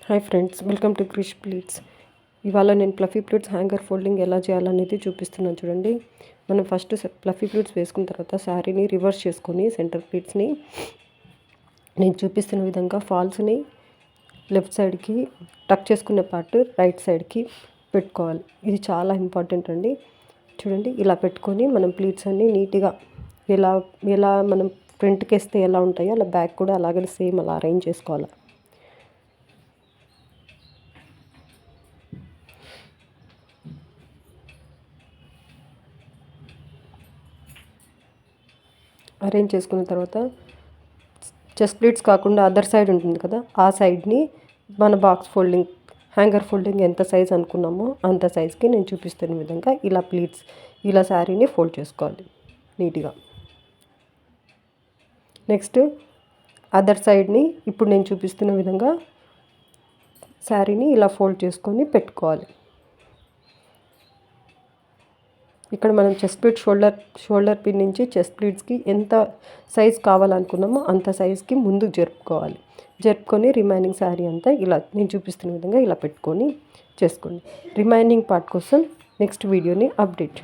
Hi friends, welcome to Krish pleats. ఇవాళ నేను fluffy pleats hanger folding ఎలా చేయాలనేది చూపిస్తున్నాను చూడండి. మనం ఫస్ట్ ప్లఫీ ప్లీట్స్ వేసుకున్న తర్వాత శారీని రివర్స్ చేసుకొని సెంటర్ ప్లీట్స్ని నేను చూపిస్తున్న విధంగా ఫాల్స్ని లెఫ్ట్ సైడ్కి టక్ చేసుకునే పార్ట్ రైట్ సైడ్కి పెట్టుకోవాలి. ఇది చాలా ఇంపార్టెంట్ అండి. చూడండి, ఇలా పెట్టుకొని మనం ప్లీట్స్ అన్నీ నీట్గా ఎలా ఎలా మనం ఫ్రంట్కి వేస్తే ఎలా ఉంటాయో అలా బ్యాక్ కూడా అలాగే సేమ్ అలా అరేంజ్ చేసుకోవాలి. అరేంజ్ చేసుకున్న తర్వాత చెస్ట్ ప్లీట్స్ కాకుండా అదర్ సైడ్ ఉంటుంది కదా, ఆ సైడ్ని మన బాక్స్ ఫోల్డింగ్ హ్యాంగర్ ఫోల్డింగ్ ఎంత సైజ్ అనుకున్నామో అంత సైజ్కి నేను చూపిస్తున్న విధంగా ఇలా ప్లీట్స్ ఇలా శారీని ఫోల్డ్ చేసుకోవాలి నీట్గా. నెక్స్ట్ అదర్ సైడ్ని ఇప్పుడు నేను చూపిస్తున్న విధంగా శారీని ఇలా ఫోల్డ్ చేసుకొని పెట్టుకోవాలి. ఇక్కడ మనం చెస్ట్ ప్లీట్ షోల్డర్ పిన్ నుంచి చెస్ట్ ప్లీట్స్కి ఎంత సైజ్ కావాలనుకున్నామో అంత సైజ్కి ముందు జరుపుకొని రిమైనింగ్ శారీ అంతా ఇలా నేను చూపిస్తున్న విధంగా ఇలా పెట్టుకొని చేసుకోండి. రిమైనింగ్ పార్ట్ కోసం నెక్స్ట్ వీడియోని అప్డేట్